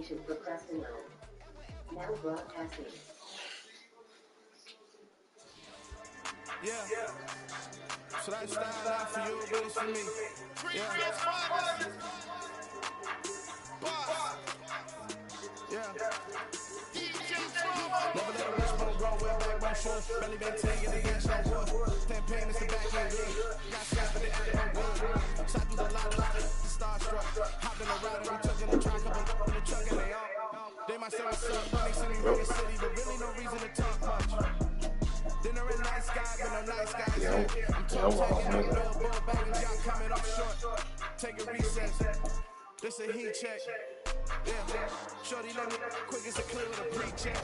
For Preston now broadcasting. Yeah. Should I stand out for you, but it's for me? Yeah. Yeah. Never let a wishbone grow, wear backbone sure. Belly been taking the gas on wood. 10 pain is the back end good. Got shots, but they act no good. Shot through the lot, starstruck. Hopped in a ride and we took in the truck, couple in the truck and they on. They might say what's up, when they see me in the city, but really no reason to talk much. Dinner and nice guy, but no nice guys here. I'm taking a billboard, bagging job coming up short. Take a recess. This a heat check. Yeah, shorty let me quick as a clip with a pre-check.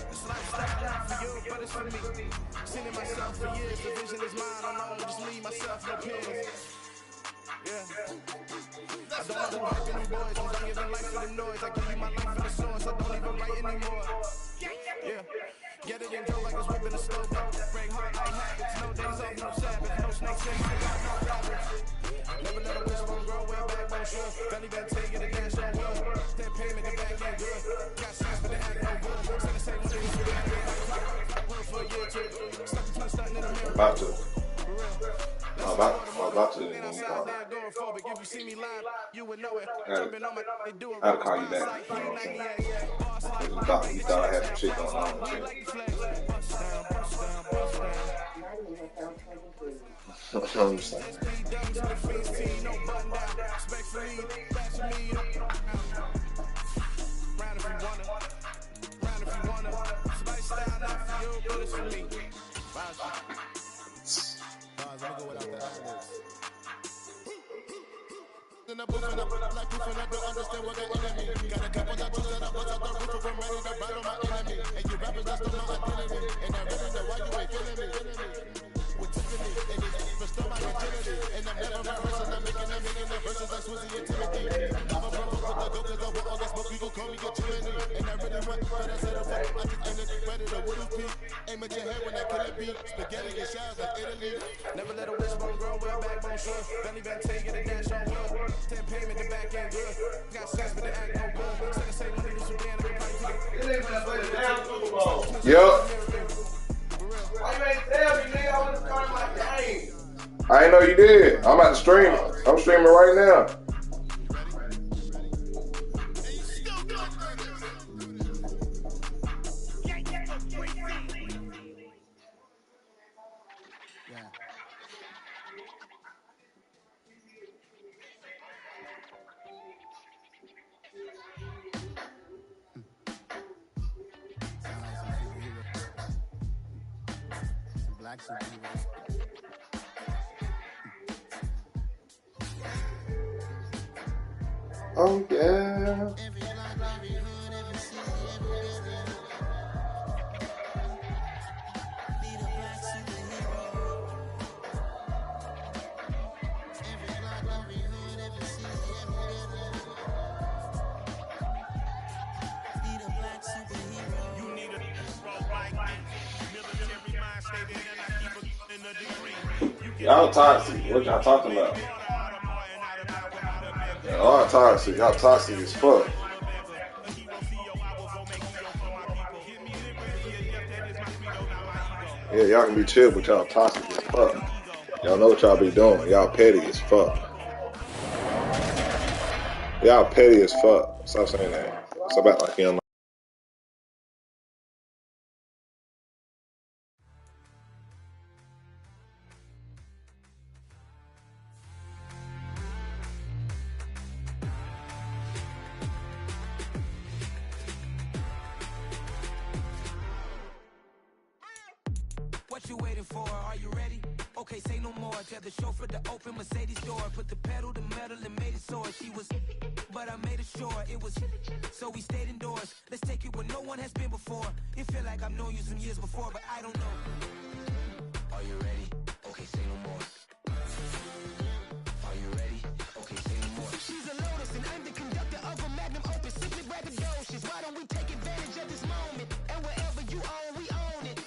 This lifestyle not for you, but it's for me. Seen it myself for years, the vision is mine alone, just me, myself, no peers. Yeah, I don't want to work any boys, I'm done giving life for the noise. I give you my life for the source, I don't even write anymore. Yeah, get it and go like it's whipping a slow boat. Break heart like habits, no days off, no Sabbath, no snakes, I got no rabbits. Never let a wishbone grow, wear backbone sure. Belly been taking the dash on wood. That payment, the back ain't good. Got shots, but they act no good. Said the same thing, so they work for a year or two. Stuck between stunting in the mirror. About to. I'm about to. If you see me live, you would know it. Jumping on my, they do it. I'll call you back. You know what I'm saying? You thought I had some shit going on. That's what I'm saying. In the booth and I'm like proof and I don't understand what that enemy. Got a couple tattoos that I bust out the roof from ready to ride on my enemy. And you rappers that's the my identity. And I really know why you ain't feeling me. With Tiffany, and they restore my virginity. And I'm never rehearsing, I'm making the verses like Swizzy and Timothy. I'm a brother with the go, cause I want all that smoke, you gon' call me get too many. And I really want, but I said I just ain't it ready to woodoo peak. Aim at your head when I kill it beat. Spaghetti and showers like Italy. Never let a wishbone grow, wear backbone sure. Belly been taking the dash on wood. 10 payment, the back ain't good. Got sense, but they act no good. Said the same money this weekend, and they probably get it. Yup. Why you ain't tell me, nigga? I was starting my game. I ain't know you did. I'm about to stream. I'm streaming right now. Black superheroes. Oh yeah. Y'all toxic. What y'all talking about? Y'all toxic. Y'all toxic as fuck. Yeah, y'all can be chill, but y'all toxic as fuck. Y'all know what y'all be doing. Y'all petty as fuck. Y'all petty as fuck. Stop saying that. Stop acting like you don't know. What you waiting for? Are you ready? Okay, say no more. Tell the chauffeur to open Mercedes door. Put the pedal to metal and made it soar. She was, but I made it sure it was. So we stayed indoors. Let's take it where no one has been before. It feel like I've known you some years before, but I don't know. Are you ready? Okay, say no more. Are you ready? Okay, say no more. She's a Lotus and I'm the conductor of a Magnum Opus. Simply braggadocious. Why don't we take advantage of this moment? And wherever you own, we own it.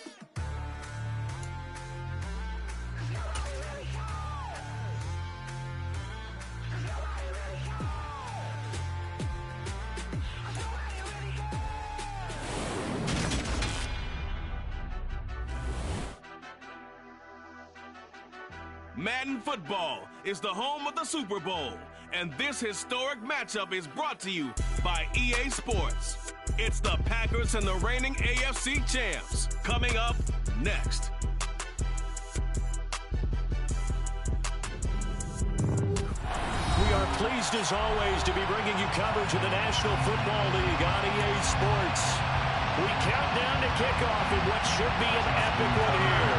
Madden Football is the home of the Super Bowl, and this historic matchup is brought to you by EA Sports. It's the Packers and the reigning AFC champs. Coming up next. We are pleased as always to be bringing you coverage of the National Football League on EA Sports. We count down to kickoff in what should be an epic one here,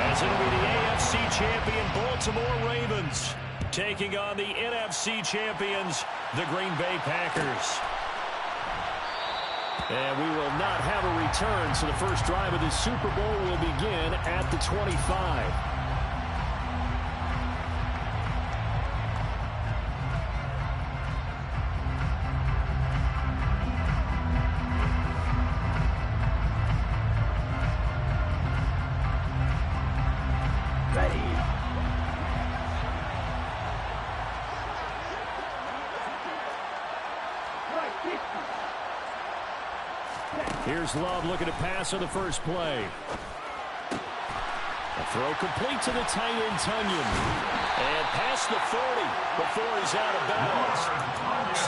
as it'll be the AFC champion Baltimore Ravens taking on the NFC champions, the Green Bay Packers. And we will not have a return, so the first drive of the Super Bowl will begin at the 25. Here's Love looking to pass on the first play. A throw complete to the tight end, Tunyon. And past the 40 before he's out of bounds.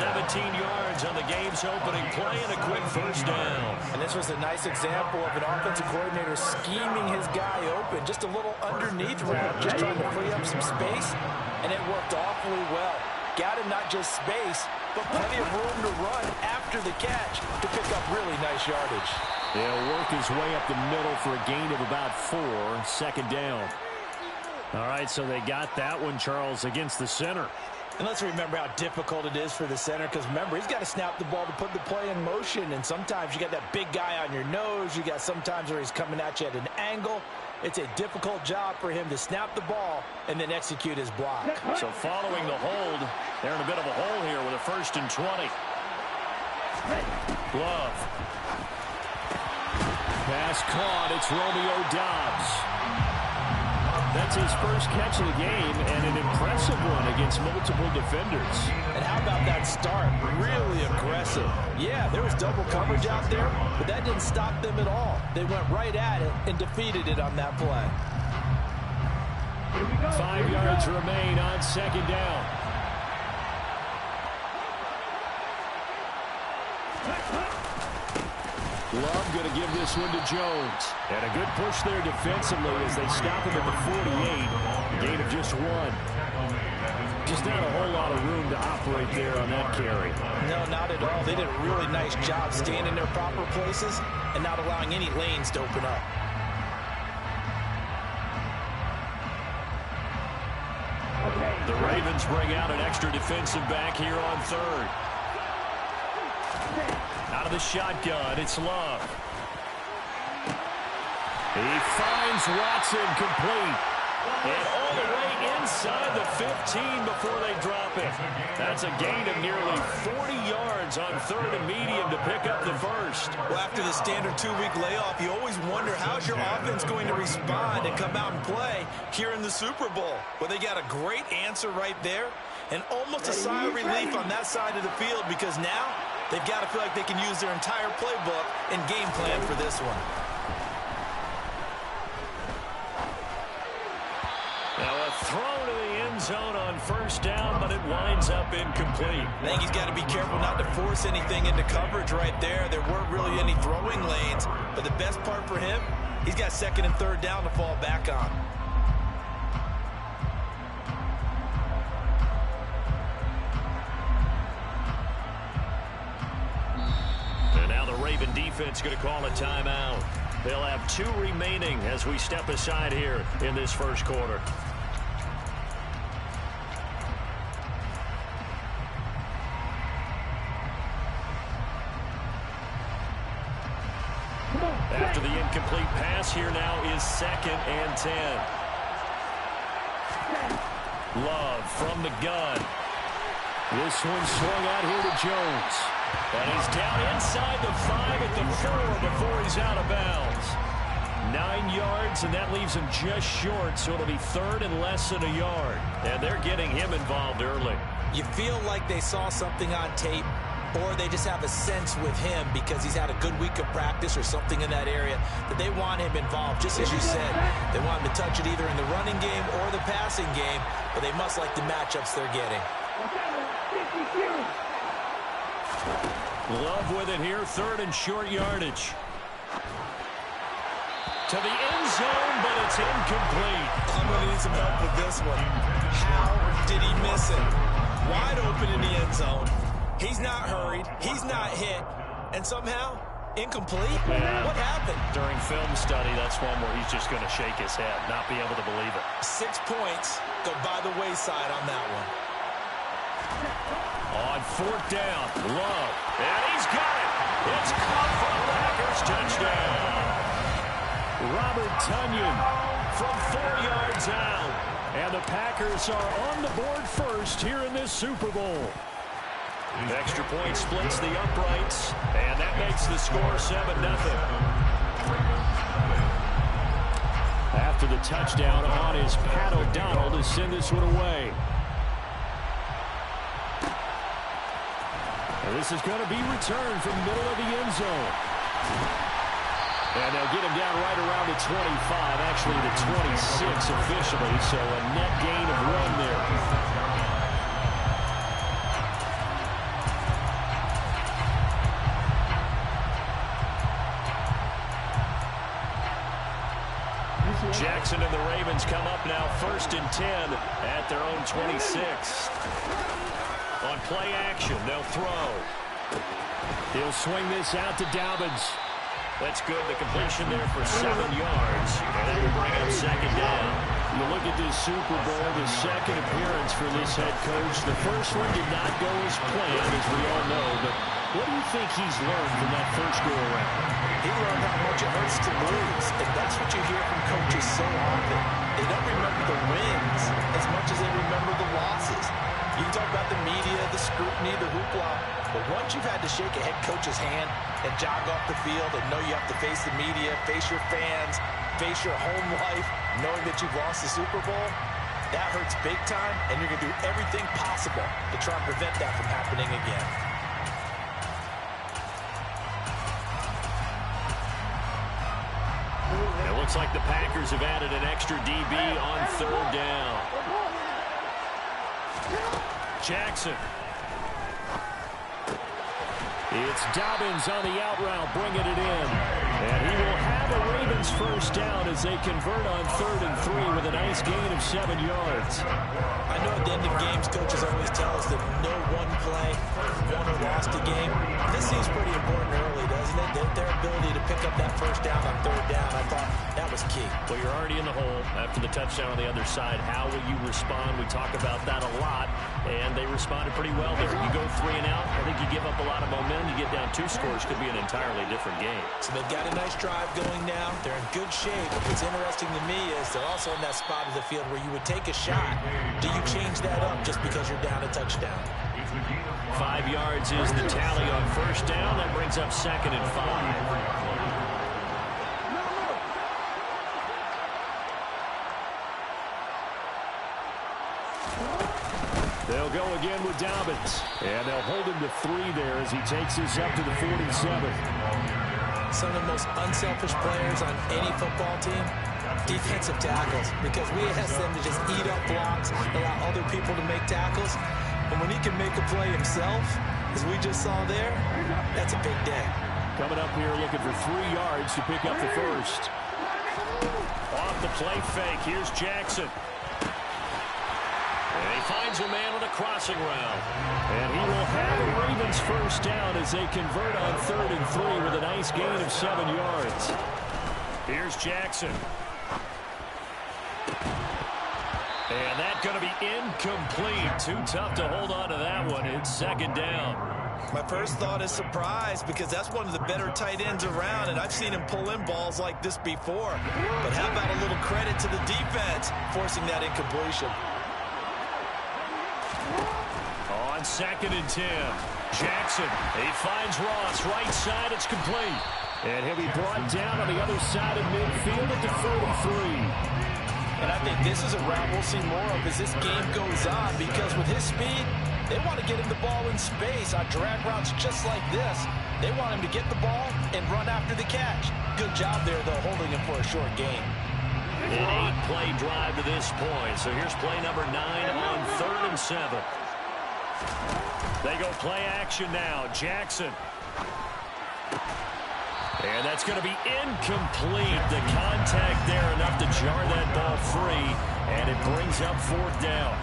17 yards on the game's opening play and a quick first down. And this was a nice example of an offensive coordinator scheming his guy open. Just a little underneath route, just trying to free up some space. And it worked awfully well. Got him not just space, but plenty of room to run after the catch to pick up really nice yardage. He'll work his way up the middle for a gain of about 4, second down. All right, so they got that one, Charles, against the center. And let's remember how difficult it is for the center, because remember, he's got to snap the ball to put the play in motion, and sometimes you got that big guy on your nose. You got sometimes where he's coming at you at an angle. It's a difficult job for him to snap the ball and then execute his block. So following the hold, they're in a bit of a hole here with a 1st and 20. Love. Pass caught. It's Romeo Doubs. That's his first catch of the game, and an impressive one against multiple defenders. And how about that start? Really aggressive. Yeah, there was double coverage out there, but that didn't stop them at all. They went right at it and defeated it on that play. 5 yards remain on second down. Love going to give this one to Jones. And a good push there defensively as they stop him at the 48. Gain of just 1. Just not a whole lot of room to operate there on that carry. No, not at all. They did a really nice job staying in their proper places and not allowing any lanes to open up. The Ravens bring out an extra defensive back here on 3rd. Out of the shotgun, it's Love. He finds Watson complete. And all the way inside the 15 before they drop it. That's a gain of nearly 40 yards on 3rd and medium to pick up the first. Well, after the standard 2-week layoff, you always wonder how's your offense going to respond and come out and play here in the Super Bowl. Well, they got a great answer right there and almost a sigh of relief on that side of the field, because now they've got to feel like they can use their entire playbook and game plan for this one. Now a throw to the end zone on first down, but it winds up incomplete. I think he's got to be careful not to force anything into coverage right there. There weren't really any throwing lanes, but the best part for him, he's got 2nd and 3rd down to fall back on. And now the Raven defense going to call a timeout. They'll have 2 remaining as we step aside here in this first quarter. After the incomplete pass, here now is 2nd and 10. Love from the gun. This one swung out here to Jones. And he's down inside the 5 at the 4 before he's out of bounds. 9 yards, and that leaves him just short, so it'll be 3rd and less than a yard. And they're getting him involved early. You feel like they saw something on tape or they just have a sense with him because he's had a good week of practice or something in that area that they want him involved. Just as you said, they want him to touch it either in the running game or the passing game, but they must like the matchups they're getting. Love with it here, 3rd and short yardage. To the end zone, but it's incomplete. I'm going to need some help with this one. How did he miss it? Wide open in the end zone. He's not hurried. He's not hit. And somehow, incomplete? Yeah. What happened? During film study, that's one where he's just going to shake his head, not be able to believe it. 6 points go by the wayside on that one. On 4th down, Love. And he's got it. It's caught for the Packers. Touchdown. Robert Tonyan from 4 yards out. And the Packers are on the board first here in this Super Bowl. Extra point splits the uprights, and that makes the score 7-0. After the touchdown on is Pat O'Donnell to send this one away. And this is going to be returned from the middle of the end zone. And they'll get him down right around the 25, actually the 26 officially, so a net gain of 1 there. Jackson and the Ravens come up now 1st and 10 at their own 26. On play action, they'll throw. He'll swing this out to Dobbins. That's good. The completion there for 7 yards. And that will bring up 2nd down. You look at this Super Bowl, the 2nd appearance for this head coach. The first one did not go as planned, as we all know. But what do you think he's learned from that first go-around? He learned how much it hurts to lose, and that's what you hear from coaches so often. They don't remember the wins as much as they remember the losses. You can talk about the media, the scrutiny, the hoopla, but once you've had to shake a head coach's hand and jog off the field and know you have to face the media, face your fans, face your home life, knowing that you've lost the Super Bowl, that hurts big time, and you're going to do everything possible to try and prevent that from happening again. It looks like the Packers have added an extra DB on 3rd down. Jackson. It's Dobbins on the out route, bringing it in. And he will have a Ravens first down as they convert on 3rd and 3 with a nice gain of 7 yards. I know at the end of games, coaches always tell us that no one play won or lost a game. This seems pretty important early, doesn't it? Their ability to pick up that first down on 3rd down, I thought that was key. Well, you're already in the hole after the touchdown on the other side. How will you respond? We talk about that a lot, and they responded pretty well there. You go 3 and out, I think you give up a lot of momentum. You get down 2 scores, could be an entirely different game. So they've got a nice drive going now. They're in good shape. What's interesting to me is they're also in that spot of the field where you would take a shot. Do you change that up just because you're down a touchdown? 5 yards is the tally on 1st down. That brings up 2nd and 5. They'll go again with Dobbins. And they'll hold him to 3 there as he takes this up to the 47. Some of the most unselfish players on any football team, defensive tackles, because we ask them to just eat up blocks, allow other people to make tackles. And when he can make a play himself, as we just saw there, that's a big day. Coming up here looking for 3 yards to pick up the first. Off the play fake, here's Jackson. And he finds a man on a crossing route. And he will have a Ravens first down as they convert on 3rd and 3 with a nice gain of 7 yards. Here's Jackson. And that's going to be incomplete. Too tough to hold on to that one. It's 2nd down. My first thought is surprise, because that's one of the better tight ends around, and I've seen him pull in balls like this before. But how about a little credit to the defense forcing that incompletion? On 2nd and 10, Jackson, he finds Ross, right side, it's complete. And he'll be brought down on the other side of midfield at the 43. And I think this is a route we'll see more of as this game goes on, because with his speed, They want to get him the ball in space on drag routes just like this. They want him to get the ball and run after the catch. Good job there, though, holding him for a short gain. An 8-play drive to this point. So here's play number 9 on 3rd and 7. They go play action now. Jackson. And that's going to be incomplete. The contact there enough to jar that ball free. And it brings up 4th down.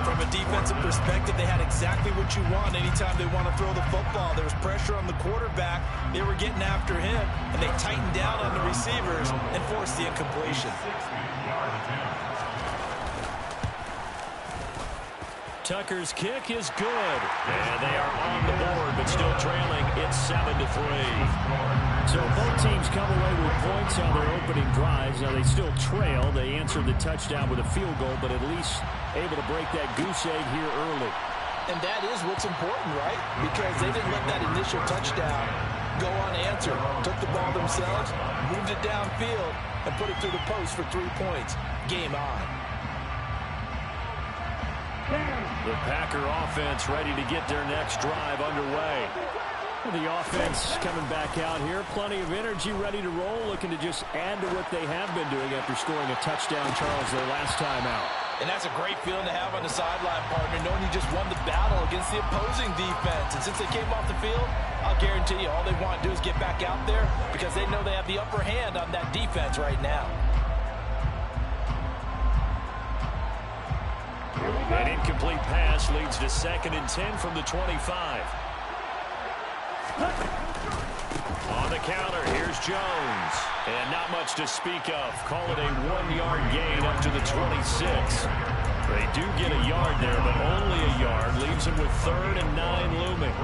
From a defensive perspective, they had exactly what you want anytime they want to throw the football. There was pressure on the quarterback. They were getting after him, and they tightened down on the receivers and forced the incompletion. Tucker's kick is good. And they are on the board, but still trailing. It's 7-3. So both teams come away with points on their opening drives. Now they still trail. They answered the touchdown with a field goal, but at least able to break that goose egg here early. And that is what's important, right? Because they didn't let that initial touchdown go unanswered. Took the ball themselves, moved it downfield, and put it through the post for 3 points. Game on. The Packer offense ready to get their next drive underway. The offense coming back out here. Plenty of energy, ready to roll, looking to just add to what they have been doing after scoring a touchdown, Charles, their last time out. And that's a great feeling to have on the sideline, partner, knowing you just won the battle against the opposing defense. And since they came off the field, I'll guarantee you all they want to do is get back out there because they know they have the upper hand on that defense right now. An incomplete pass leads to 2nd and 10 from the 25. On the counter, here's Jones. And not much to speak of. Call it a 1-yard gain up to the 26. They do get a yard there, but only a yard. Leaves them with 3rd and 9 looming.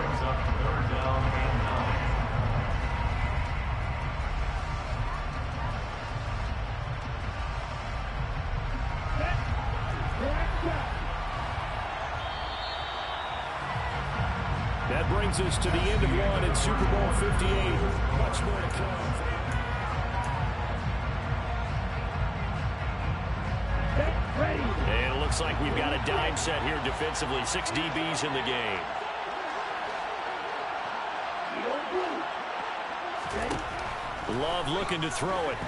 That brings us to the end of one in Super Bowl 58. Much more to come. And it looks like we've got a dime set here defensively. 6 DBs in the game. Love looking to throw it.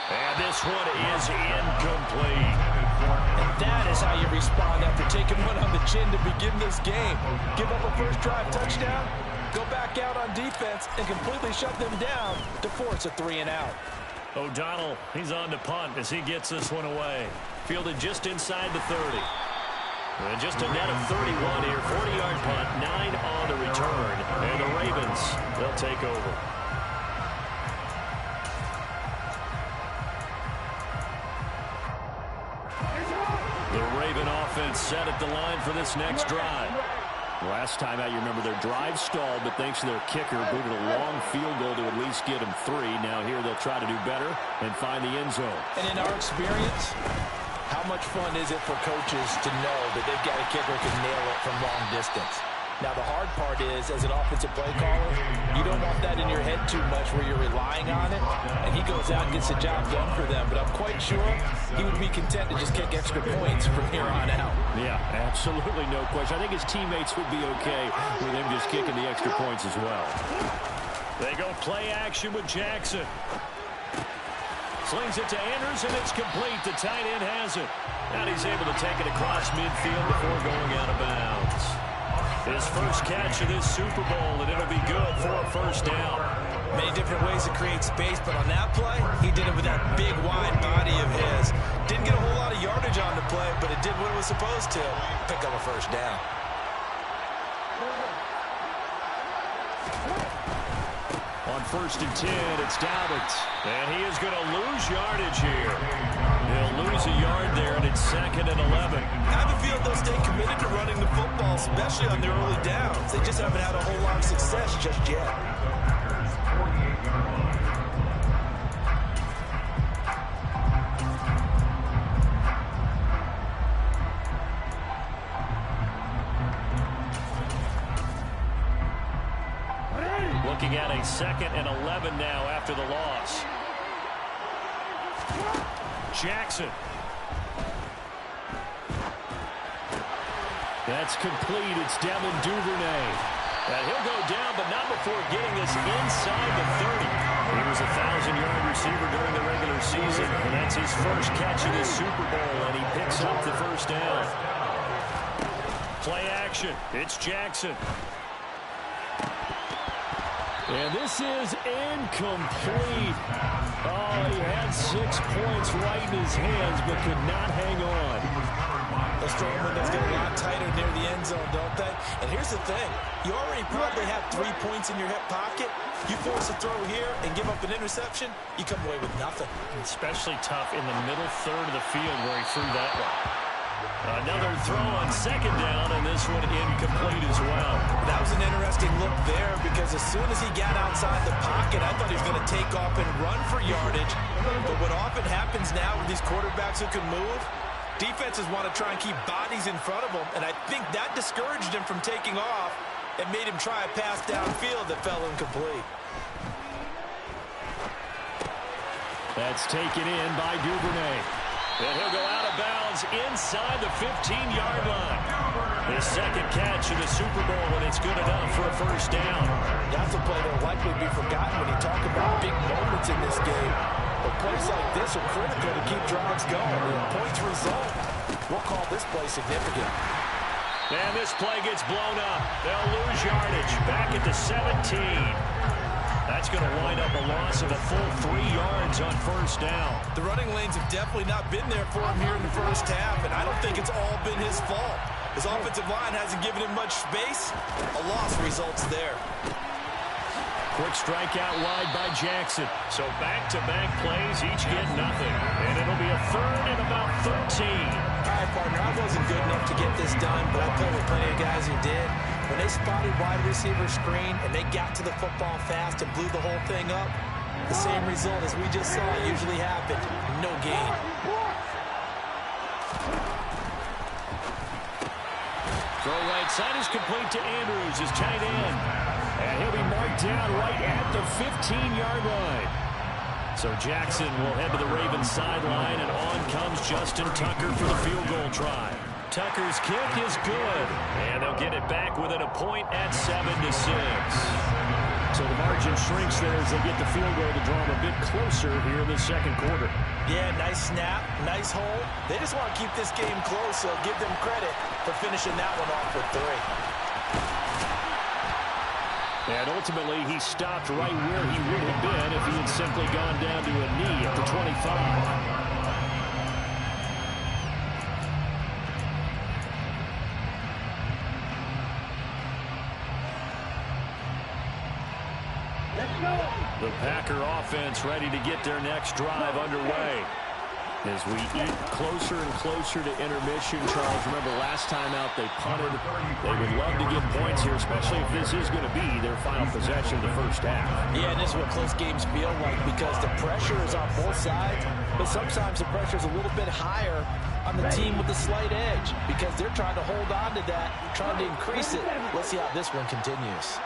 And this one is incomplete. And that is how you respond after taking one on the chin to begin this game. Give up a first drive touchdown, go back out on defense, and completely shut them down to force a 3-and-out. O'Donnell, he's on to punt as he gets this one away. Fielded just inside the 30. And just a net of 31 here. 40-yard punt, 9 on the return. And the Ravens, they'll take over. The Raven offense set at the line for this next drive. Last time out, you remember their drive stalled, but thanks to their kicker, booted a long field goal to at least get them 3. Now here they'll try to do better and find the end zone. And in our experience, how much fun is it for coaches to know that they've got a kicker who can nail it from long distance? Now, the hard part is, as an offensive play caller, you don't want that in your head too much where you're relying on it, and he goes out and gets the job done for them. But I'm quite sure he would be content to just kick extra points from here on out. Yeah, absolutely no question. I think his teammates would be okay with him just kicking the extra points as well. They go play action with Jackson. Slings it to Andrews, and it's complete. The tight end has it. And he's able to take it across midfield before going out of bounds. His first catch of this Super Bowl, and it'll be good for a first down. Many different ways to create space, but on that play, he did it with that big, wide body of his. Didn't get a whole lot of yardage on the play, but it did what it was supposed to. Pick up a first down. On 1st and 10, it's Dobbins. And he is going to lose yardage here. He'll lose a yard there, and it's 2nd and 11. I have a feeling they'll stay committed to running the football, especially on their early downs. They just haven't had a whole lot of success just yet. Looking at a 2nd and 11 now after the loss. That's complete. It's Devin Duvernay. And he'll go down, but not before getting us inside the 30. He was a 1,000-yard receiver during the regular season, and that's his first catch of the Super Bowl, and he picks up the first down. Play action. It's Jackson. And this is incomplete. Oh, he had 6 points right in his hands, but could not hang on. Those throwing windows get a lot tighter near the end zone, don't they? And here's the thing. You already probably have 3 points in your hip pocket. You force a throw here and give up an interception, you come away with nothing. Especially tough in the middle third of the field where he threw that one. Another throw on second down, and this one incomplete as well. That was an interesting look there because as soon as he got outside the pocket, I thought he was going to take off and run for yardage. But what often happens now with these quarterbacks who can move, defenses want to try and keep bodies in front of them, and I think that discouraged him from taking off and made him try a pass downfield that fell incomplete. That's taken in by Duvernay. And he'll go out of bounds inside the 15-yard line. His second catch in the Super Bowl, and it's good enough for a first down. That's a play that will likely be forgotten when you talk about big moments in this game. But plays like this are critical to keep drives going. And points result, we'll call this play significant. And this play gets blown up. They'll lose yardage. Back at the 17. That's going to wind up a loss of a full 3 yards on first down. The running lanes have definitely not been there for him here in the first half, and I don't think it's all been his fault. His offensive line hasn't given him much space. A loss results there. Quick strike out wide by Jackson. So back-to-back plays, each get nothing. And it'll be a third and about 13. All right, partner, I wasn't good enough to get this done, but I played with plenty of guys who did. When they spotted wide receiver screen and they got to the football fast and blew the whole thing up, the same result as we just saw usually happened. No gain. Throw right side is complete to Andrews, his tight end. And he'll be marked down right at the 15-yard line. So Jackson will head to the Ravens sideline, and on comes Justin Tucker for the field goal try. Tucker's kick is good, and they'll get it back within a point at 7-6. So the margin shrinks there as they get the field goal to draw them a bit closer here in the second quarter. Yeah, nice snap, nice hole. They just want to keep this game close, so give them credit for finishing that one off with 3. And ultimately, he stopped right where he would have been if he had simply gone down to a knee at the 25. The Packer offense ready to get their next drive underway. As we eat closer and closer to intermission, Charles, remember last time out they punted. They would love to get points here, especially if this is going to be their final possession of the first half. Yeah, and this is what close games feel like because the pressure is on both sides, but sometimes the pressure is a little bit higher on the team with the slight edge because they're trying to hold on to that, trying to increase it. Let's see how this one continues.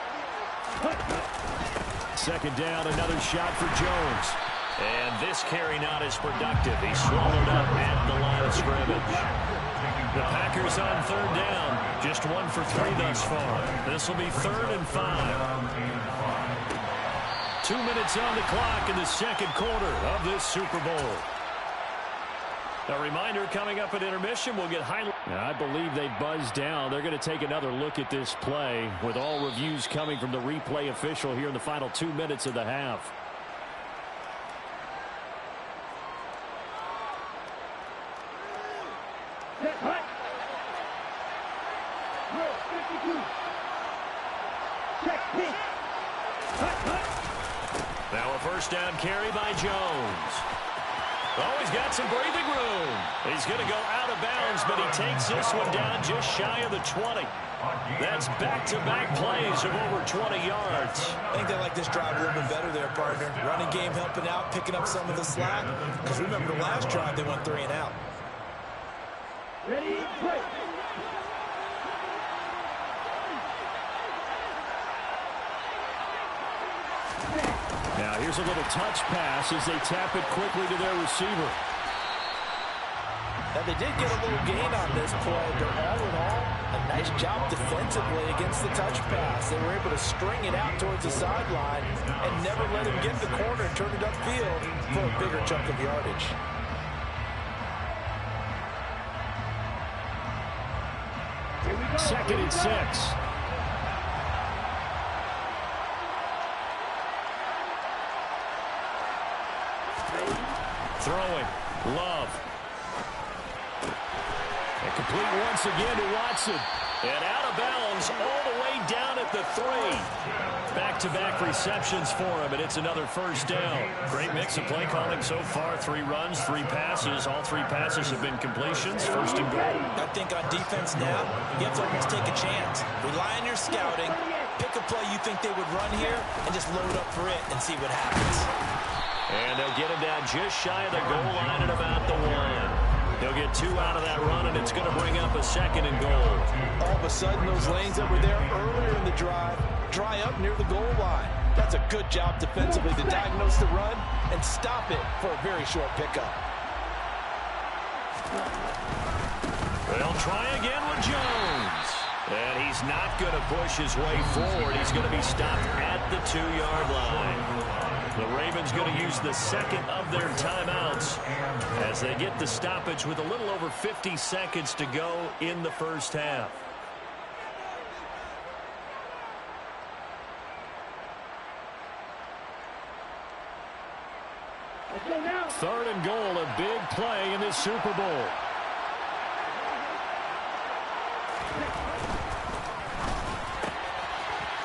Second down, another shot for Jones. And this carry not as productive. He's swallowed up at the line of scrimmage. The Packers on third down. Just 1 for 3 thus far. This will be 3rd and 5. 2 minutes on the clock in the second quarter of this Super Bowl. A reminder coming up at intermission, we'll get highlights. I believe they buzzed down. They're going to take another look at this play with all reviews coming from the replay official here in the final 2 minutes of the half. Now a first down carry by Jones. Oh, he's got some breathing room. He's going to go out of bounds, but he takes this one down just shy of the 20. That's back-to-back plays of over 20 yards. I think they like this drive a little bit better there, partner. Running game helping out, picking up some of the slack. Because remember the last drive, they went 3 and out. Ready, play. Now here's a little touch pass as they tap it quickly to their receiver. Now they did get a little gain on this play, but all in all, A nice job defensively against the touch pass. They were able to string it out towards the sideline and never let him get the corner and turn it upfield for a bigger chunk of yardage. Second and 6. Throwing. Love. And complete once again to Watson. And out of bounds all the way down at the 3. Back-to-back receptions for him, and it's another first down. Great mix of play calling so far. 3 runs, 3 passes. All 3 passes have been completions. First and goal. I think on defense now, you have to almost take a chance. Rely on your scouting. Pick a play you think they would run here and just load up for it and see what happens. And they'll get him down just shy of the goal line at about the 1. He'll get 2 out of that run, and it's going to bring up a second and goal. All of a sudden, those lanes that were there earlier in the drive dry up near the goal line. That's a good job defensively to diagnose the run and stop it for a very short pickup. They'll try again with Jones. And he's not going to push his way forward. He's going to be stopped at the 2-yard line. The Ravens going to use the second of their timeouts as they get the stoppage with a little over 50 seconds to go in the first half. Third and goal, a big play in this Super Bowl.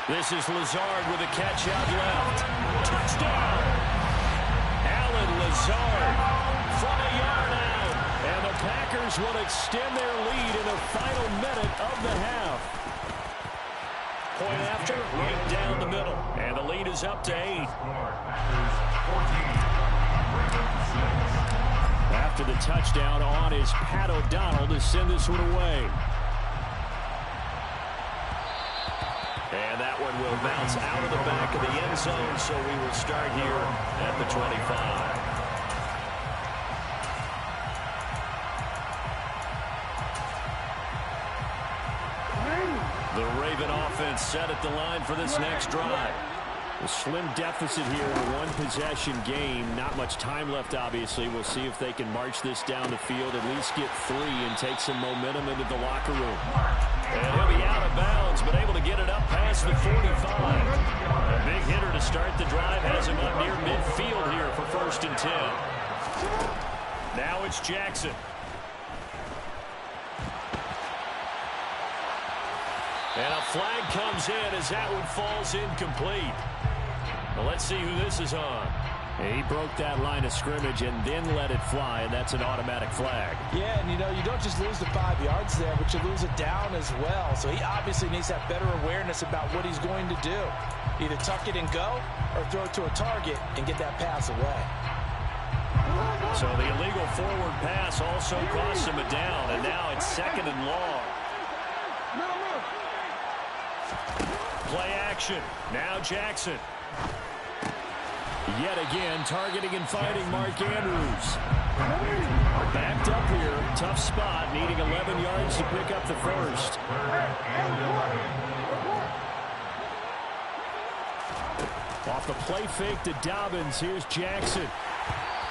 This is Lazard with a catch out left. Touchdown! Alan Lazard from a yard out. And the Packers will extend their lead in the final minute of the half. Point after, right down the middle. And the lead is up to 8. After the touchdown on is Pat O'Donnell to send this one away. And that one will bounce out of the back of the end zone, so we will start here at the 25. The Raven offense set at the line for this next drive. A slim deficit here in a one-possession game. Not much time left, obviously. We'll see if they can march this down the field, at least get 3 and take some momentum into the locker room. And he'll be out of bounds, but able to get it up past the 45. A big hitter to start the drive has him up near midfield here for 1st and 10. Now it's Jackson. And a flag comes in as that one falls incomplete. Well, let's see who this is on. He broke that line of scrimmage and then let it fly, and that's an automatic flag. Yeah, and you don't just lose the 5 yards there, but you lose it down as well. So he obviously needs to have better awareness about what he's going to do. Either tuck it and go or throw it to a target and get that pass away. So the illegal forward pass also costs him a down, and now it's 2nd and long. Play action. Now Jackson. Yet again, targeting and fighting Mark Andrews. Backed up here. Tough spot. Needing 11 yards to pick up the first. Off the play fake to Dobbins. Here's Jackson.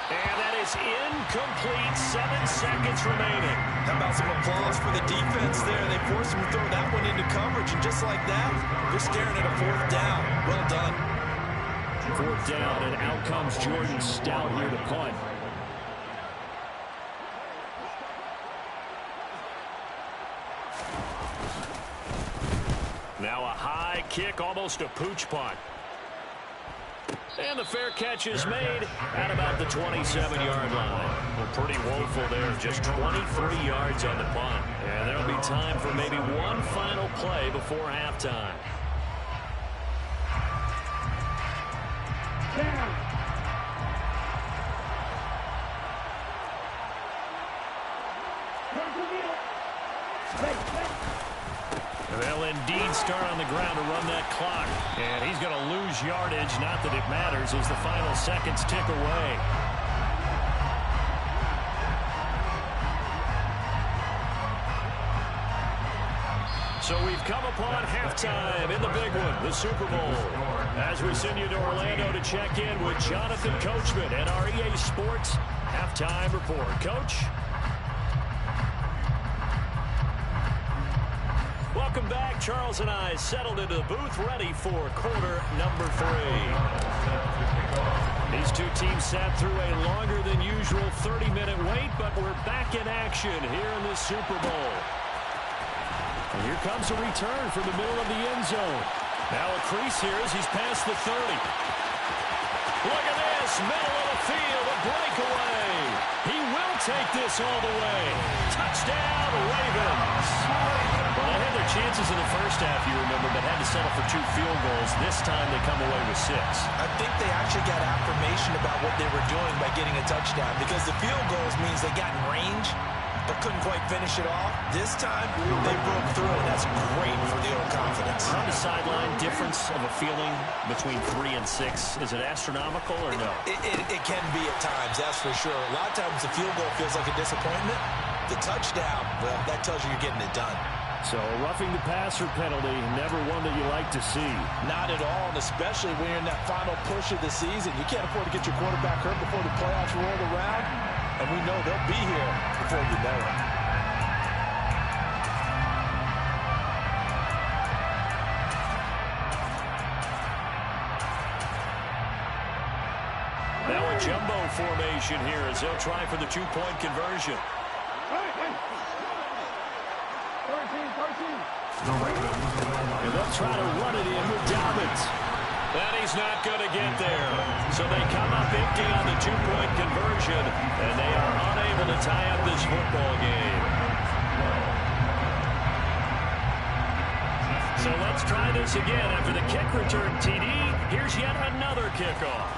And that is incomplete. 7 seconds remaining. How about some applause for the defense there? They forced him to throw that one into coverage, and just like that, they're staring at a 4th down. Well done. 4th down, and out comes Jordan Stout here to punt. Now a high kick, almost a pooch punt. And the fair catch is made at about the 27-yard line. Well, pretty woeful there, just 23 yards on the punt. And there'll be time for maybe one final play before halftime. They'll indeed start on the ground to run that clock. And he's going to lose yardage. Not that it matters as the final seconds tick away. So we've come upon halftime in the big one, the Super Bowl. As we send you to Orlando to check in with Jonathan Coachman at our EA Sports halftime report. Coach? Welcome back. Charles and I settled into the booth, ready for quarter number 3. These two teams sat through a longer than usual 30-minute wait, but we're back in action here in this Super Bowl. And here comes a return from the middle of the end zone. Now a crease here as he's past the 30. Look at this, middle of the field, a breakaway. He will take this all the way. Touchdown, Ravens. Well, they had their chances in the first half, you remember, but had to settle for 2 field goals. This time they come away with 6. I think they actually got affirmation about what they were doing by getting a touchdown, because the field goals means they got in range but couldn't quite finish it off. This time, they broke through, and that's great for the old confidence. On the sideline, difference of a feeling between 3 and 6, is it astronomical or no? It can be at times, that's for sure. A lot of times the field goal feels like a disappointment. The touchdown, well, that tells you you're getting it done. So a roughing the passer penalty, never one that you like to see. Not at all, and especially when you're in that final push of the season. You can't afford to get your quarterback hurt before the playoffs roll around, and we know they'll be here before you know it. Now a jumbo formation here as they'll try for the 2-point conversion. And they'll try to run it in with Dobbins. And he's not going to get there. So they come up empty on the 2-point conversion, and they are unable to tie up this football game. So let's try this again. After the kick return TD, here's yet another kickoff.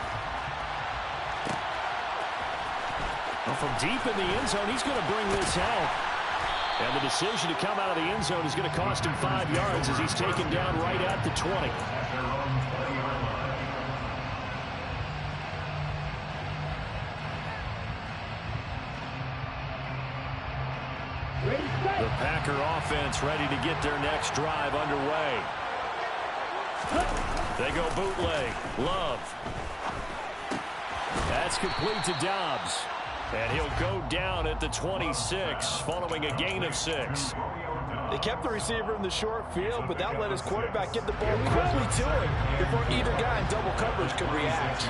Well, from deep in the end zone, he's going to bring this out. And the decision to come out of the end zone is going to cost him 5 yards as he's taken down right at the 20. The Packer offense ready to get their next drive underway. They go bootleg. Love. That's complete to Dobbs. And he'll go down at the 26 following a gain of 6. They kept the receiver in the short field, but that let his quarterback get the ball quickly to him before either guy in double coverage could react.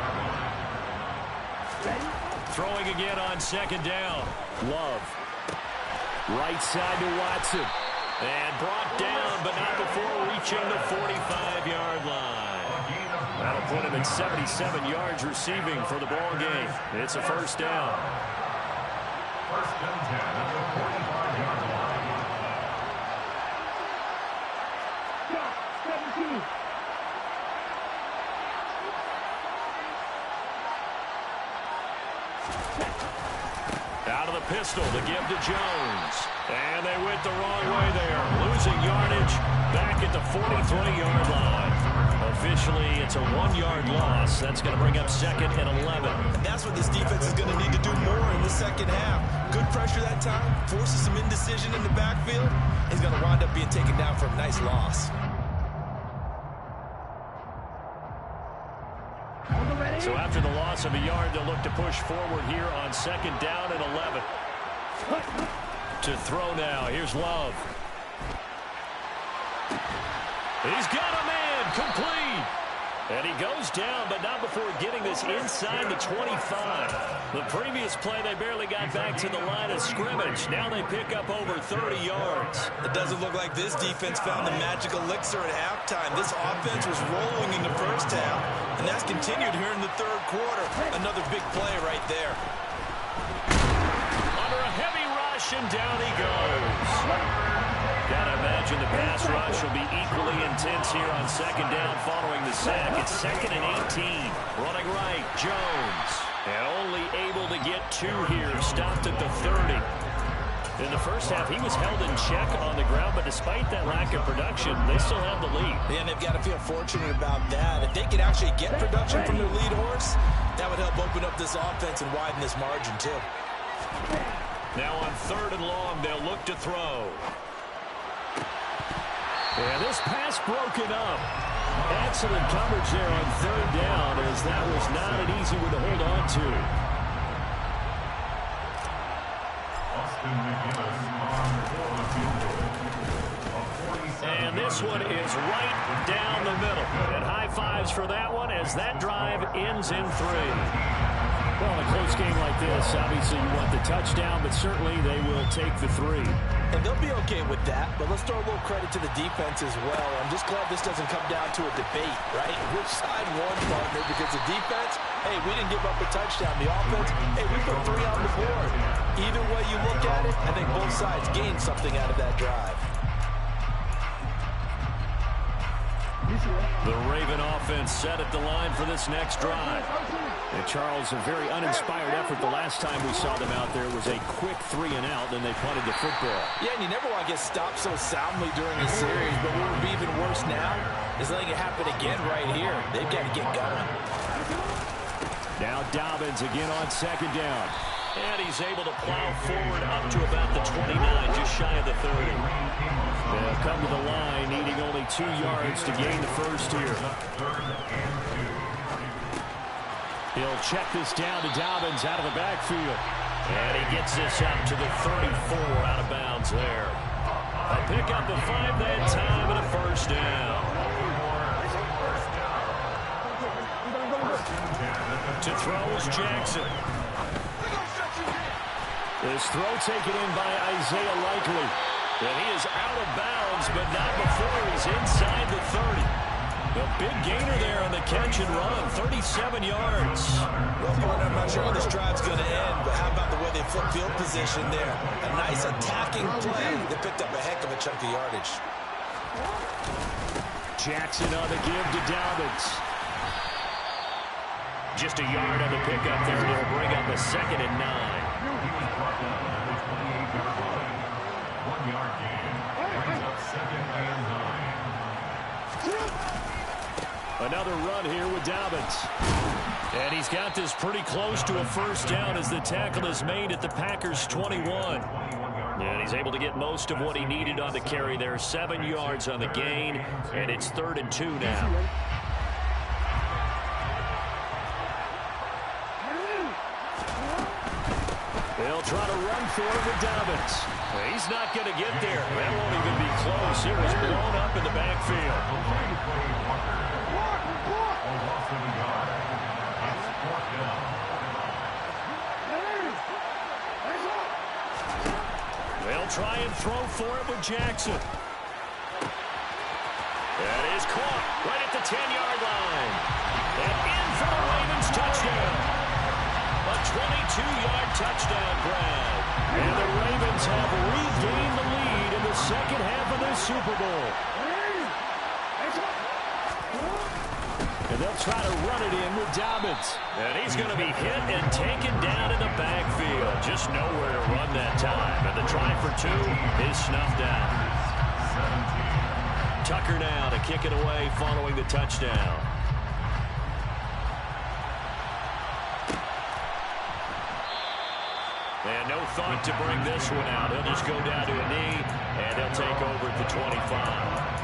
Throwing again on 2nd down. Love. Right side to Watson. And brought down, but not before reaching the 45-yard line. That'll put him at 77 yards receiving for the ball game. It's a 1st down. First and 10 at the 45-yard line. 17. Out of the pistol to give to Jones. And they went the wrong way there. Losing yardage back at the 43-yard line. Officially, it's a 1-yard loss. That's going to bring up 2nd and 11. And that's what this defense is going to need to do more in the second half. Good pressure that time. Forces some indecision in the backfield. He's going to wind up being taken down for a nice loss. So after the loss of a yard, they'll look to push forward here on 2nd down and 11. To throw now. Here's Love. He's got a man. Complete. And he goes down, but not before getting this inside the 25. The previous play, they barely got back to the line of scrimmage. Now they pick up over 30 yards. It doesn't look like this defense found the magic elixir at halftime. This offense was rolling in the first half, and that's continued here in the 3rd quarter. Another big play right there. Under a heavy rush, and down he goes. Gotta imagine the pass rush will be equally intense here on 2nd down following the sack. It's 2nd and 18. Running right, Jones. And only able to get 2 here. Stopped at the 30. In the first half, he was held in check on the ground, but despite that lack of production, they still have the lead. Yeah, and they've got to feel fortunate about that. If they could actually get production from their lead horse, that would help open up this offense and widen this margin, too. Now on 3rd and long, they'll look to throw. And this pass broken up. Excellent coverage there on third down, as that was not an easy one to hold on to. And this one is right down the middle. And high fives for that one as that drive ends in 3. Well, in a close game like this, obviously you want the touchdown, but certainly they will take the 3. And they'll be okay with that, but let's throw a little credit to the defense as well. I'm just glad this doesn't come down to a debate, right? Which side won, partner? Because the defense, hey, we didn't give up a touchdown. The offense, hey, we put 3 on the board. Either way you look at it, I think both sides gained something out of that drive. The Raven offense set at the line for this next drive. And Charles, a very uninspired effort. The last time we saw them out there was a quick 3 and out, then they punted the football. Yeah, and you never want to get stopped so soundly during a series, but what would be even worse now is letting it happen again right here. They've got to get going. Now Dobbins again on second down. And he's able to plow forward up to about the 29, just shy of the 30. They'll come to the line, needing only 2 yards to gain the first here. He'll check this down to Dobbins out of the backfield. And he gets this up to the 34, out of bounds there. A pick up of 5 that time and a first down. To throw is Jackson. This throw taken in by Isaiah Likely. And he is out of bounds, but not before he's inside the 30. A big gainer there on the catch and run, 37 yards. Well, partner, I'm not sure how this drive's going to end, but how about the way they flip field position there? A nice attacking play. They picked up a heck of a chunk of yardage. Jackson on the give to Dobbins. Just a yard on the pickup there, and it'll bring up a 2nd and 9. 1 yard gain. Brings up 2nd and 9. Another run here with Dobbins. And he's got this pretty close to a first down as the tackle is made at the Packers' 21. And he's able to get most of what he needed on the carry there. 7 yards on the gain, and it's 3rd and 2 now. They'll try to run for it with Dobbins. He's not going to get there. That won't even be close. It was blown up in the backfield. They'll try and throw for it with Jackson. That is caught right at the 10-yard line. And in for the Ravens touchdown. A 22-yard touchdown grab. And the Ravens have regained the lead in the second half of this Super Bowl. And they'll try to run it in with Dobbins. And he's going to be hit and taken down in the backfield. Just nowhere to run that time. And the try for 2 is snuffed out. Tucker now to kick it away following the touchdown. And no thought to bring this one out. He'll just go down to a knee, and they'll take over at the 25.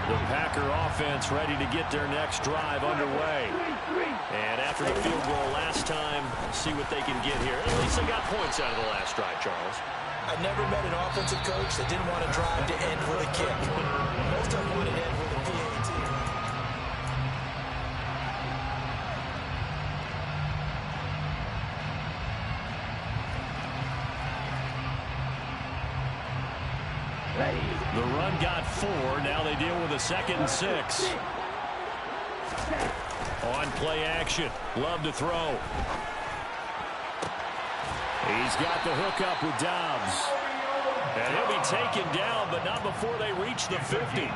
The Packer offense ready to get their next drive underway. And after the field goal last time, see what they can get here. At least they got points out of the last drive, Charles. I've never met an offensive coach that didn't want to drive to end with a kick. Most of them wanted to end with a PAT. The run got 4. Now they deal with a 2nd and 6. On play action. Love to throw. He's got the hook up with Dobbs. And he'll be taken down, but not before they reach the 50.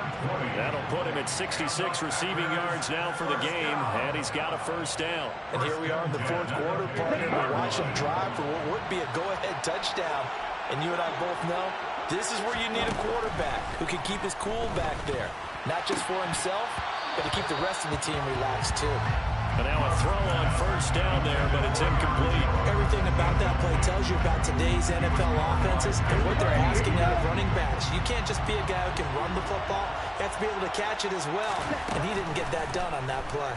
That'll put him at 66 receiving yards now for the game, and he's got a first down. And here we are in the 4th quarter, partner. We watch him drive for what would be a go-ahead touchdown. And you and I both know this is where you need a quarterback who can keep his cool back there. Not just for himself, but to keep the rest of the team relaxed too. And now a throw on first down there, but it's incomplete. Everything about that play tells you about today's NFL offenses and what they're asking out of running backs. You can't just be a guy who can run the football. You have to be able to catch it as well, and he didn't get that done on that play.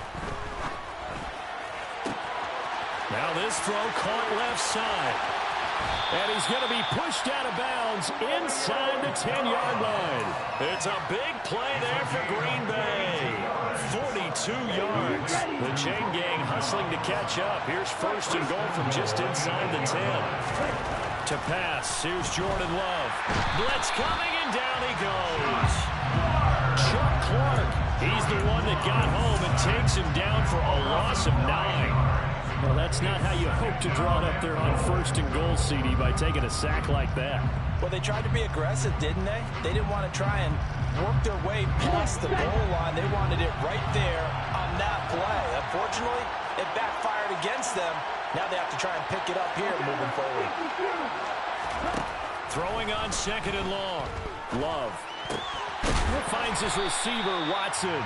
Now this throw caught left side. And he's going to be pushed out of bounds inside the 10-yard line. It's a big play there for Green Bay. 42 yards. The chain gang hustling to catch up. Here's first and goal from just inside the 10. To pass, here's Jordan Love. Blitz coming, and down he goes. Chuck Clark, he's the one that got home and takes him down for a loss of 9. Well, that's not how you hope to draw it up there on first and goal, CD, by taking a sack like that. Well, they tried to be aggressive, didn't they? They didn't want to try and work their way past the goal line. They wanted it right there on that play. Unfortunately, it backfired against them. Now they have to try and pick it up here moving forward. Throwing on second and long. Love finds his receiver, Watson.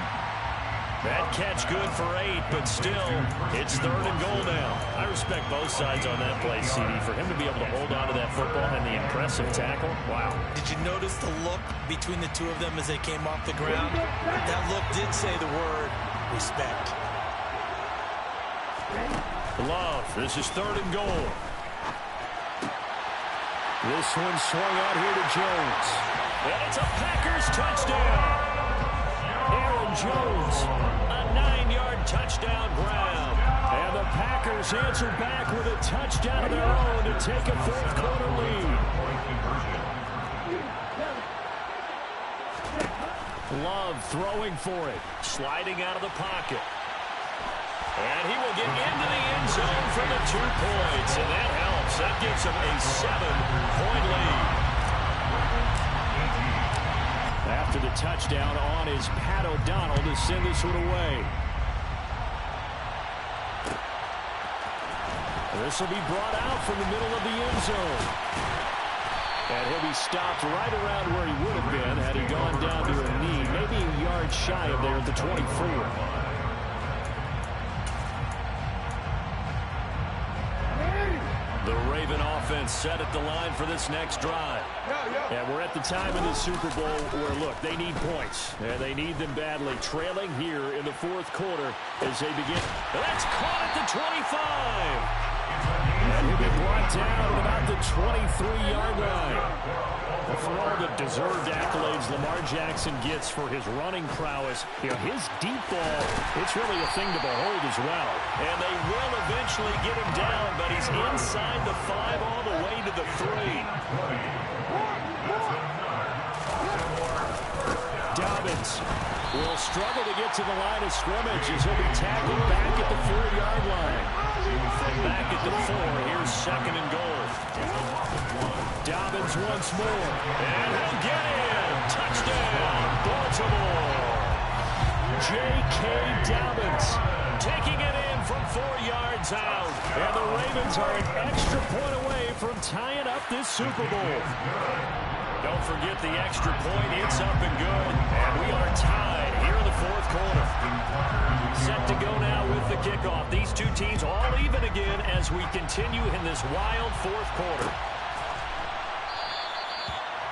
That catch good for 8, but still, it's third and goal now. I respect both sides on that play, CD. For him to be able to hold on to that football and the impressive tackle, wow. Did you notice the look between the two of them as they came off the ground? That look did say the word respect. Love, this is third and goal. This one swung out here to Jones. And it's a Packers touchdown. Aaron Jones, a 9-yard touchdown grab. And the Packers answer back with a touchdown of their own to take a fourth-quarter lead. Love throwing for it, sliding out of the pocket. And he will get into the end zone for the 2 points, and that helps. That gives him a 7-point lead. After the touchdown on is Pat O'Donnell to send this one away. This will be brought out from the middle of the end zone. And he'll be stopped right around where he would have been had he gone down to a knee, maybe a yard shy of there at the 24. The Raven offense set at the line for this next drive. And we're at the time in the Super Bowl where, look, they need points. And they need them badly. Trailing here in the fourth quarter as they begin. That's caught at the 25. And he'll be brought down at about the 23-yard line. For all the deserved accolades Lamar Jackson gets for his running prowess, you know, his deep ball, it's really a thing to behold as well. And they will eventually get him down, but he's inside the 5 all the way to the 3. Dobbins will struggle to get to the line of scrimmage as he'll be tackled back at the 4-yard line. Back at the 4, here's second and goal. Dobbins once more, and he'll get in. Touchdown, Baltimore. J.K. Dobbins taking it in from 4 yards out. And the Ravens are an extra point away from tying up this Super Bowl. Don't forget the extra point. It's up and good. And we are tied here in the fourth quarter. Set to go now with the kickoff. These two teams all even again as we continue in this wild fourth quarter.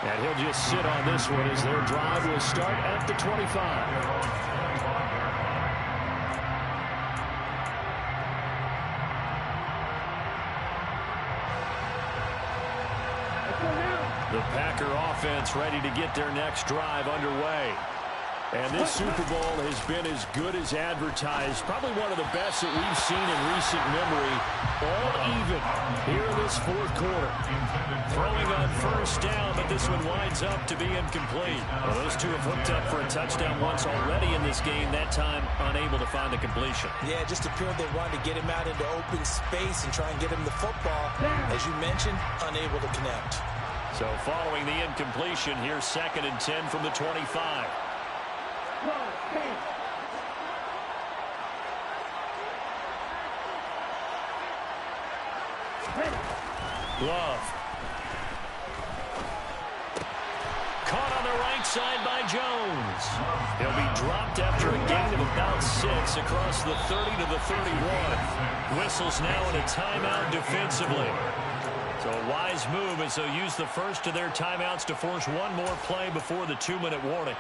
And he'll just sit on this one as their drive will start at the 25. The Packer offense ready to get their next drive underway. And this Super Bowl has been as good as advertised. Probably one of the best that we've seen in recent memory. All even here in this fourth quarter. Throwing on first down, but this one winds up to be incomplete. Well, those two have hooked up for a touchdown once already in this game. That time unable to find the completion. Yeah, it just appeared they wanted to get him out into open space and try and get him the football. As you mentioned, unable to connect. So following the incompletion, here's second and 10 from the 25. Love. Caught on the right onside by Jones. He'll be dropped after a gain of about 6 across the 30 to the 31. Whistles now in a timeout defensively. So a wise move as they'll use the first of their timeouts to force one more play before the 2-minute warning.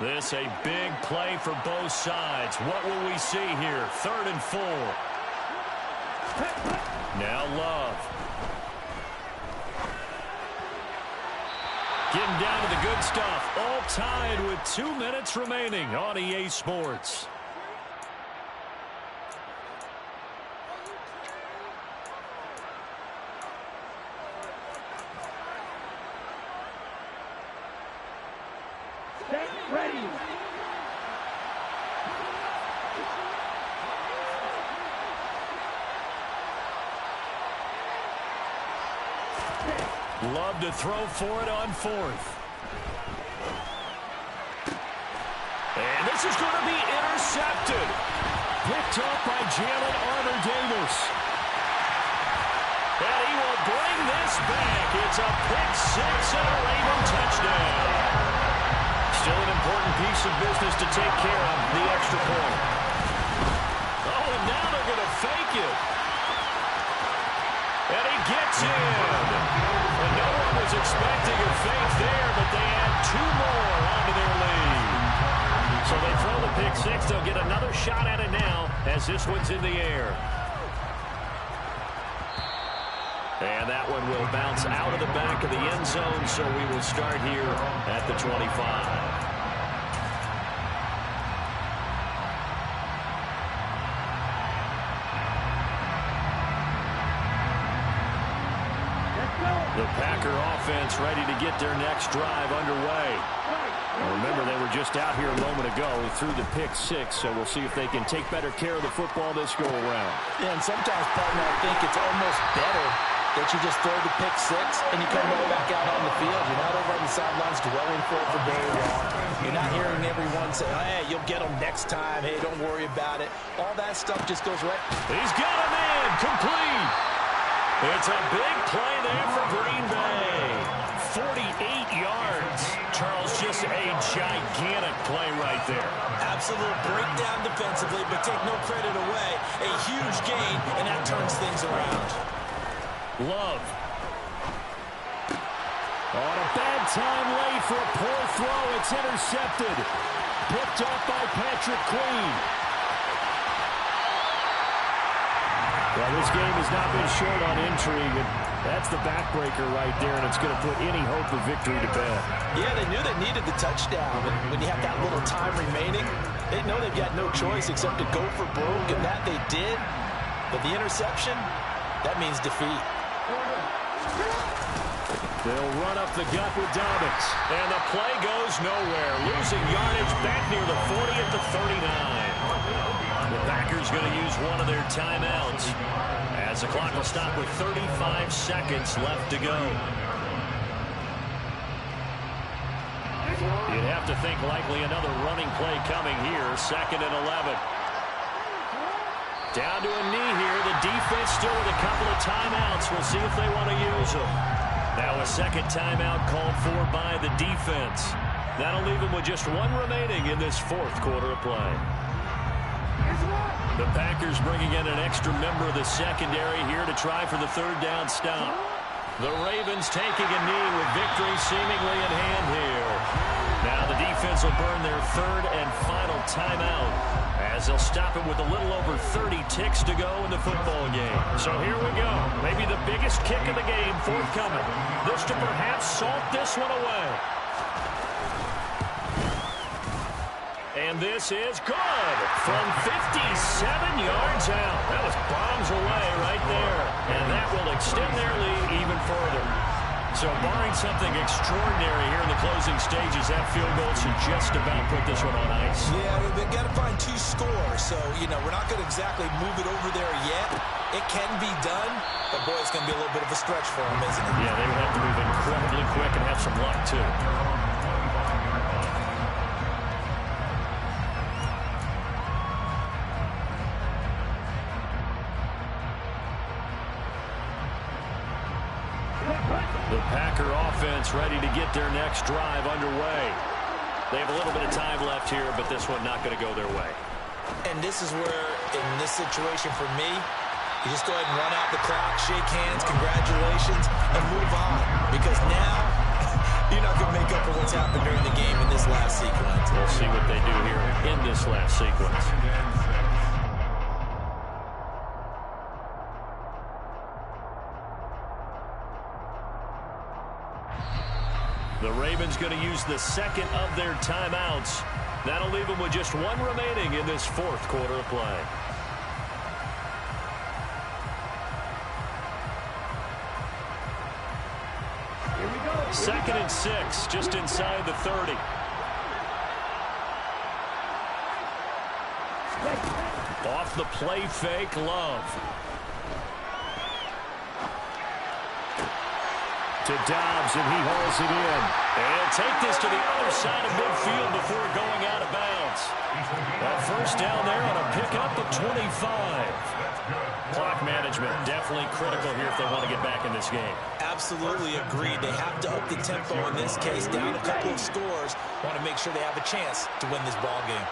This a big play for both sides. What will we see here? 3rd and 4. Now Love. Getting down to the good stuff. All tied with 2 minutes remaining on EA Sports. Love to throw for it on 4th. And this is going to be intercepted. Picked up by Jalen Armour-Davis. And he will bring this back. It's a pick 6 and a Raven touchdown. Still an important piece of business to take care of, the extra point. Oh, and now they're going to fake it. And he gets in. And no one was expecting a fake there, but they add 2 more onto their lead. So they throw the pick 6. They'll get another shot at it now as this one's in the air. And that one will bounce out of the back of the end zone, so we will start here at the 25. The Packer offense ready to get their next drive underway. Now remember, they were just out here a moment ago through the pick 6, so we'll see if they can take better care of the football this go-around. Yeah, and sometimes, partner, I think it's almost better that you just throw the pick 6 and you come right back out on the field. You're not over on the sidelines dwelling for it for very long. You're not hearing everyone say, hey, you'll get them next time. Hey, don't worry about it. All that stuff just goes right. He's got a man complete. It's a big play there for Green Bay. 48 yards. Charles, just a gigantic play right there. Absolute breakdown defensively, but take no credit away. A huge gain, and that turns things around. Love. On a bad time late for a poor throw. It's intercepted. Picked up by Patrick Queen. Well, this game has not been short on intrigue, and that's the backbreaker right there, and it's going to put any hope of victory to bed. Yeah, they knew they needed the touchdown, and when you have that little time remaining, they know they've got no choice except to go for broke, and that they did. But the interception, that means defeat. They'll run up the gut with Dobbins, and the play goes nowhere. Losing yardage back near the 40 at the 39. The Packers going to use one of their timeouts as the clock will stop with 35 seconds left to go. You'd have to think likely another running play coming here. 2nd and 11. Down to a knee here. The defense still with a couple of timeouts. We'll see if they want to use them. Now a second timeout called for by the defense. That'll leave them with just one remaining in this 4th quarter of play. The Packers bringing in an extra member of the secondary here to try for the 3rd down stop. The Ravens taking a knee with victory seemingly in hand here. Now the defense will burn their 3rd and final timeout as they'll stop it with a little over 30 ticks to go in the football game. So here we go. Maybe the biggest kick of the game forthcoming. This to perhaps salt this one away. And this is good from 57 yards out. That was bombs away right there. And that will extend their lead even further. So barring something extraordinary here in the closing stages, that field goal should just about put this one on ice. Yeah, they've got to find 2 scores. So, we're not going to exactly move it over there yet. It can be done, but boy, it's going to be a little bit of a stretch for them, isn't it? Yeah, they would have to move incredibly quick and have some luck, too. The Packer offense ready to get their next drive underway. They have a little bit of time left here, but this one not going to go their way. And this is where, in this situation for me, you just go ahead and run out the clock, shake hands, congratulations, and move on. Because now, you're not going to make up for what's happened during the game in this last sequence. We'll see what they do here in this last sequence. The Ravens going to use the second of their timeouts. That'll leave them with just one remaining in this fourth quarter of play. Second and 6, just inside the 30. Off the play fake, Love. To Dobbs, and he hauls it in. And take this to the other side of midfield before going out of bounds. A first down there on a pickup of 25. Clock management definitely critical here if they want to get back in this game. Absolutely agreed. They have to up the tempo in this case, down a couple of scores. Want to make sure they have a chance to win this ball game.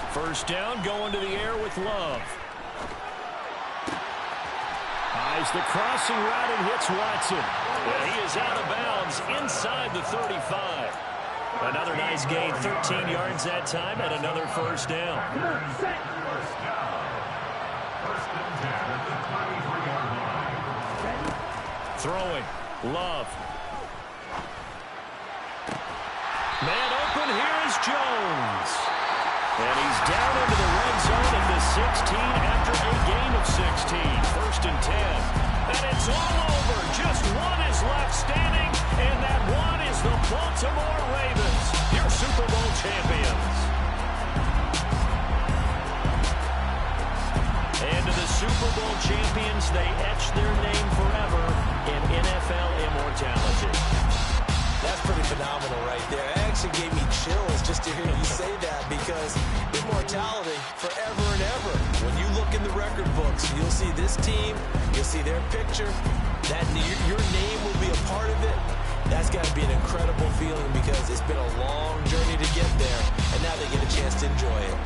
First down, going to the air with Love. Eyes the crossing route and hits Watson. And he is out of bounds inside the 35. Another nice gain, 13 yards that time, and another first down. Throwing, Love. Man open, here is Jones. And he's down into the red zone at the 16 after a gain of 16. First and 10. And it's all over. Just one is left standing, and that one is the Baltimore Ravens, your Super Bowl champions. And to the Super Bowl champions, they etch their name forever in NFL immortality. That's pretty phenomenal right there. It actually gave me chills just to hear you say that, because immortality forever and ever. When you look in the record books, you'll see this team, you'll see their picture, that your name will be a part of it. That's got to be an incredible feeling, because it's been a long journey to get there, and now they get a chance to enjoy it.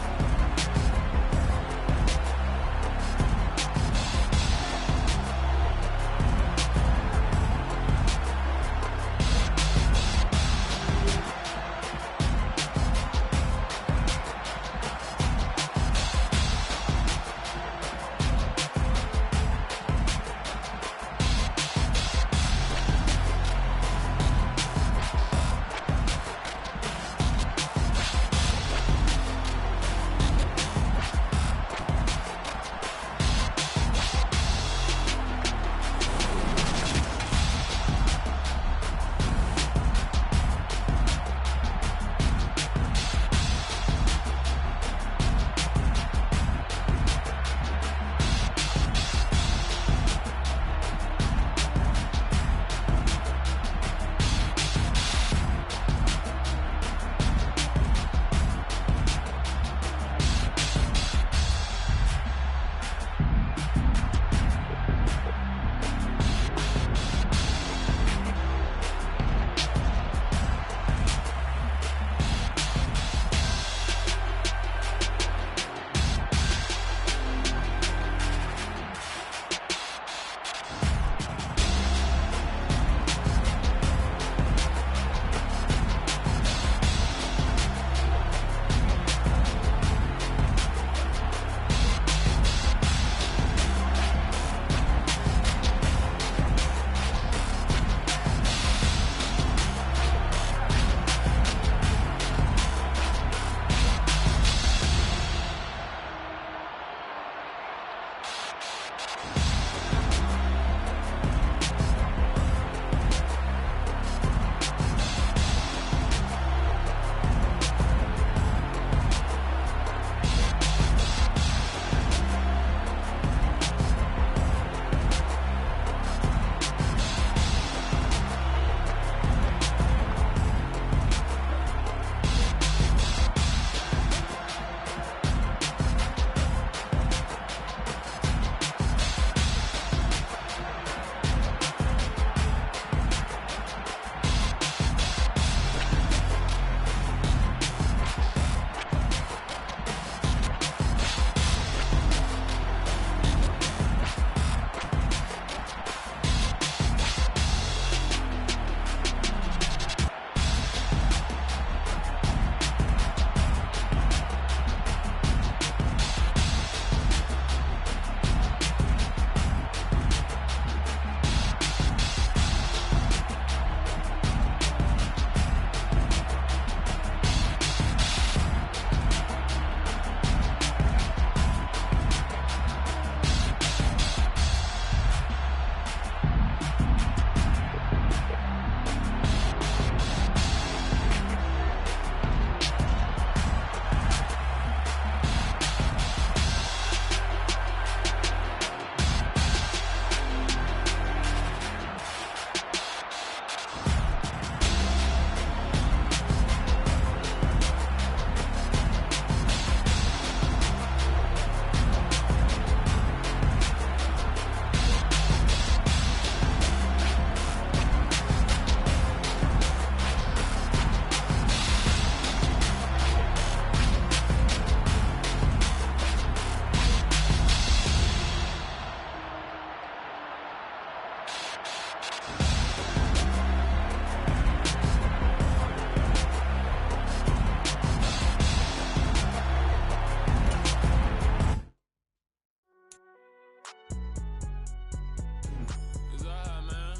It's alright, man.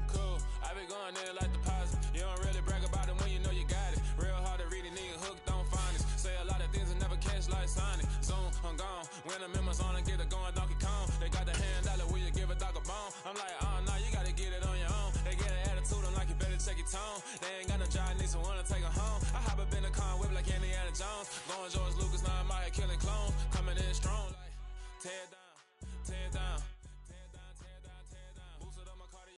Cool. I be going there like deposit. You don't really brag about it when you know you got it. Real hard to read a nigga hooked, don't find it. Say a lot of things and never catch like Sonic. Zoom, I'm gone. When I'm in my zone and get it going, Donkey Kong. They got the $100, will you give a dog a bone? I'm like, oh, no, you gotta get it on your own. They get an attitude, I'm like, you better check your tone. They ain't got no job, need someone to take her home. I hop up in the car, whip like Indiana Jones. Going George Lucas.